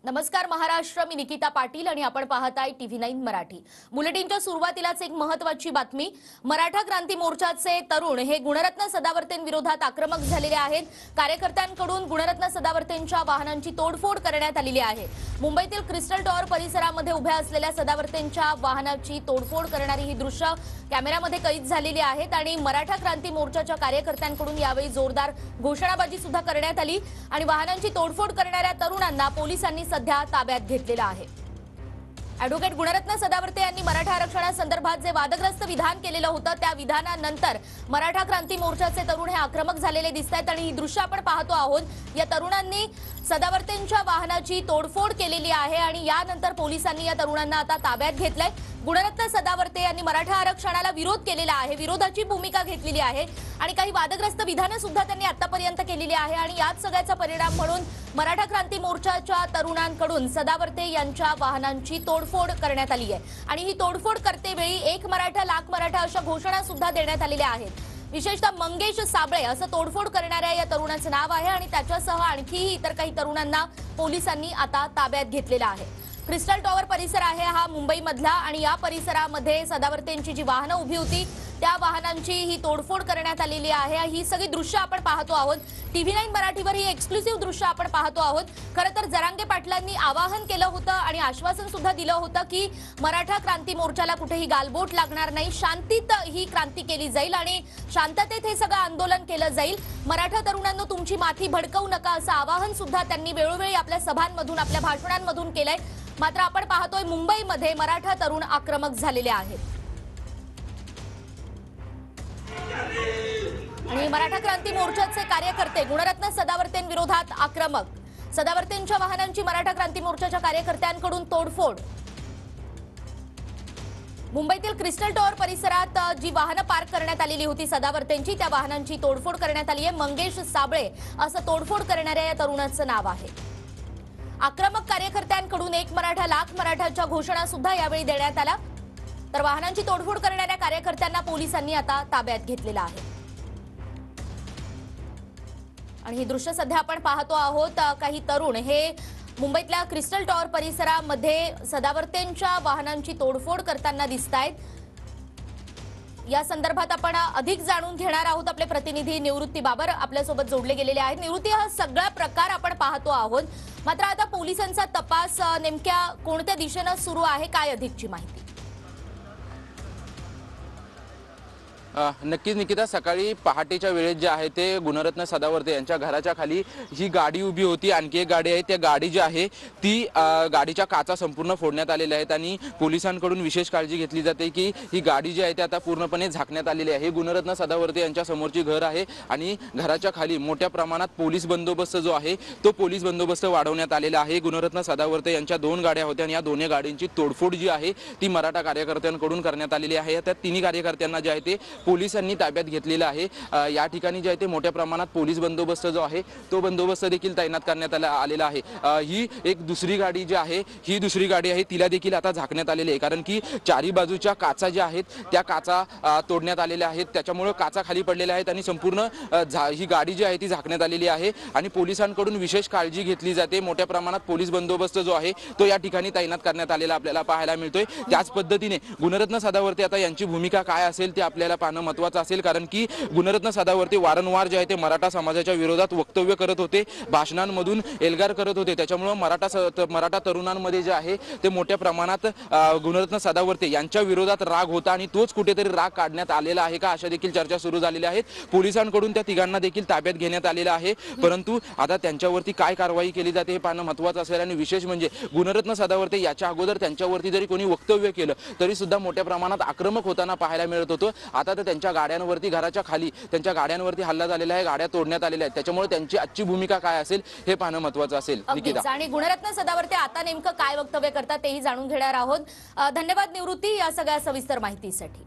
नमस्कार महाराष्ट्र, मी निकिता पाटील आणि आपण पाहताय TV9 मराठी। बुलेटिनच्या सुरुवातीलाच एक महत्त्वाची बातमी। मराठा क्रांती मोर्चाचे तरुण हे गुणरत्न सदावर्तेंविरोधात आक्रमक झालेले आहेत। कार्यकर्त्यांकडून गुणरत्न सदावर्तेंच्या वाहनांची तोडफोड करण्यात आलेली आहे। मुंबईतील क्रिस्टल टॉवर परिसरामध्ये उभ्या असलेल्या सदावर्तेंच्या वाहनाची तोडफोड करणारी ही दृश्य कॅमेऱ्यामध्ये कैद झालेली आहेत आणि मराठा क्रांती मोर्चाच्या कार्यकर्त्यांकडून यावेळी जोरदार घोषणाबाजी सुद्धा करण्यात आली आणि वाहनांची तोडफोड करणाऱ्या तरुणांना पोलिसांनी सध्या ताब्यात घेतलेला आहे। ॲडव्होकेट गुणरत्न सदावर्ते यांनी मराठा आरक्षणासंदर्भात जे वादग्रस्त विधान केलेलं होतं त्या विधानानंतर मराठा क्रांती मोर्चाचे तरुण हे आक्रमक झालेले दिसतात आणि ही दृश्य आपण पाहतो आहोत। या तरुणांनी सदावर्तेंच्या वाहनाची तोडफोड केलेली आहे आणि यानंतर पोलिसांनी या तरुणांना आता ताब्यात घेतलंय। गुणरत्न सदावर्ते यांनी मराठा आरक्षणाला विरोध केलेला आहे, विरोधाची भूमिका घेतलेली आहे आणि काही वादग्रस्त विधाने सुद्धा त्यांनी आतापर्यंत केलेली आहे आणि याच सगळ्याचा परिणाम म्हणून मराठा क्रांती मोर्चाच्या तरुणांकडून सदावर्ते यांच्या वाहनांची तोडफोड करण्यात आली आहे आणि ही तोडफोड करतेवेळी एक मराठा लाख मराठा अशा घोषणा सुद्धा देण्यात आलेल्या आहेत। विशेषतः मंगेश साबळे असं तोडफोड करणाऱ्या या तरुणाचं नाव आहे आणि त्याच्यासह आणखीही इतर काही तरुणांना पोलिसांनी आता ताब्यात घेतलेला आहे। क्रिस्टल टॉवर परिसर आहे हा मुंबईमधला आणि या परिसरामध्ये सदावर्तेंची जी वाहनं उभी होती त्या वाहनांची ही तोडफोड करण्यात आलेली आहे। ही सगळी दृश्य आपण पाहतो आहोत। TV9 मराठीवर ही एक्सक्लुसिव्ह दृश्य आपण पाहतो आहोत। खरं तर जरांगे पाटलांनी आवाहन केलं होतं आणि आश्वासन सुद्धा दिलं होतं की मराठा क्रांती मोर्चाला कुठेही गालबोट लागणार नाही, शांतीत ही क्रांती केली जाईल आणि शांततेत हे सगळं आंदोलन केलं जाईल। मराठा तरुणांनो, तुमची माथी भडकवू नका असं आवाहन सुद्धा त्यांनी वेळोवेळी आपल्या सभांमधून आपल्या भाषणांमधून केलंय। मात्र आपण पाहतोय मुंबईमध्ये मराठा तरुण आक्रमक झालेले आहेत आणि मराठा क्रांती मोर्चाचे कार्यकर्ते गुणरत्न सदावर्तेंविरोधात आक्रमक। सदावर्तेंच्या वाहनांची मराठा क्रांती मोर्चाच्या कार्यकर्त्यांकडून तोडफोड। मुंबईतील क्रिस्टल टॉवर परिसरात जी वाहनं पार्क करण्यात आलेली होती सदावर्तेंची त्या वाहनांची तोडफोड करण्यात आली आहे। मंगेश साबळे असं तोडफोड करणाऱ्या या तरुणाचं नाव आहे। आक्रमक कार्यकर्त्यांकडून एक मराठा लाख मराठाच्या घोषणा सुद्धा यावेळी देण्यात आल्या। तर वाहनांची तोडफोड करणाऱ्या कार्यकर्त्यांना पोलिसांनी आता ताब्यात घेतलेलं आहे आणि ही दृश्य सध्या आपण पाहतो आहोत। काही तरुण हे मुंबईतल्या क्रिस्टल टॉवर परिसरामध्ये सदावर्तेंच्या वाहनांची तोडफोड करताना दिसतायत। या संदर्भात आपण अधिक जाणून घेणार आहोत। आपले प्रतिनिधी निवृत्ती बाबर आपल्यासोबत जोडले गेलेले आहेत। निवृत्ती, हा सगळा प्रकार आपण पाहतो आहोत, मात्र आता पोलिसांचा तपास नेमक्या कोणत्या दिशेने सुरू आहे, काय अधिकची माहिती? नक्कीच निकिता, सकाळी पहाटेच्या वेळेत जे आहे ते गुणरत्न सदावर्ते यांच्या घराच्या खाली ही गाडी उभी होती। आणखी एक गाडी आहे, त्या गाडी जी आहे ती गाडीच्या काचा संपूर्ण फोडण्यात आलेल्या आहेत आणि पोलिसांकडून विशेष काळजी घेतली जाते की ही गाडी जी आहे ती आता पूर्णपणे झाकण्यात आलेली आहे। गुणरत्न सदावर्ते यांच्या समोरची घर आहे आणि घराच्या खाली मोठ्या प्रमाणात पोलीस बंदोबस्त जो आहे तो पोलीस बंदोबस्त वाढवण्यात आलेला आहे। गुणरत्न सदावर्ते यांच्या 2 गाड्या होत्या आणि या दोन्ही गाड्यांची तोडफोड जी आहे ती मराठा कार्यकर्त्यांकडून करण्यात आलेली आहे। त्या तिन्ही कार्यकर्त्यांना जे आहे ते पोलिसांनी ताब्यात घेतलेला आहे। या ठिकाणी जे आहे ते मोठ्या प्रमाणात पोलीस बंदोबस्त जो आहे तो बंदोबस्त देखील तैनात करण्यात आलेला आहे। ही एक दुसरी गाडी जी आहे ही दुसरी गाडी आहे तिला देखील आता झाकण्यात आलेली आहे, कारण की चारी बाजूच्या काचा ज्या आहेत त्या काचा तोडण्यात आलेल्या आहेत, त्याच्यामुळे काचा खाली पडलेल्या आहेत आणि संपूर्ण ही गाडी जी आहे ती झाकण्यात आलेली आहे आणि पोलिसांकडून विशेष काळजी घेतली जाते। मोठ्या प्रमाणात पोलीस बंदोबस्त जो आहे तो या ठिकाणी तैनात करण्यात आलेला आपल्याला पाहायला मिळतोय। त्याच पद्धतीने गुणरत्न सदावर्ते आता यांची भूमिका काय असेल ते आपल्याला महत्त्वाचं असेल, कारण की गुणरत्न सदावर्ते वारंवार जे आहे ते मराठा समाजाच्या विरोधात वक्तव्य करत होते, भाषणांमधून एल्गार करत होते। त्याच्यामुळे मराठा तरुणांमध्ये जे आहे ते मोठ्या प्रमाणात गुणरत्न सदावर्ते यांच्या विरोधात राग होता आणि तोच कुठेतरी राग काढण्यात आलेला आहे का अशा देखील चर्चा सुरू झालेल्या आहेत। पोलिसांकडून त्या तिघांना देखील ताब्यात घेण्यात आलेलं आहे, परंतु आता त्यांच्यावरती काय कारवाई केली जाते हे पाहणं महत्त्वाचं असेल। आणि विशेष म्हणजे गुणरत्न सदावर्ते याच्या अगोदर त्यांच्यावरती जरी कोणी वक्तव्य केलं तरी सुद्धा मोठ्या प्रमाणात आक्रमक होताना पाहायला मिळत होतं। आता त्यांच्या गाड्यांवरती घराच्या खाली त्यांच्या गाड्यांवरती हल्ला झालेला आहे, गाड्या तोडण्यात आलेल्या आहेत, त्याच्यामुळे त्यांची आजची भूमिका काय असेल हे पाहणं महत्त्वाचं असेल। निकिता, आणि गुणरत्न सदावर्ते आता नेमकं काय वक्तव्य करतात तेही जाणून घेणार आहोत। धन्यवाद निवृत्ती या सगळ्या सविस्तर माहितीसाठी।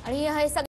आणि हे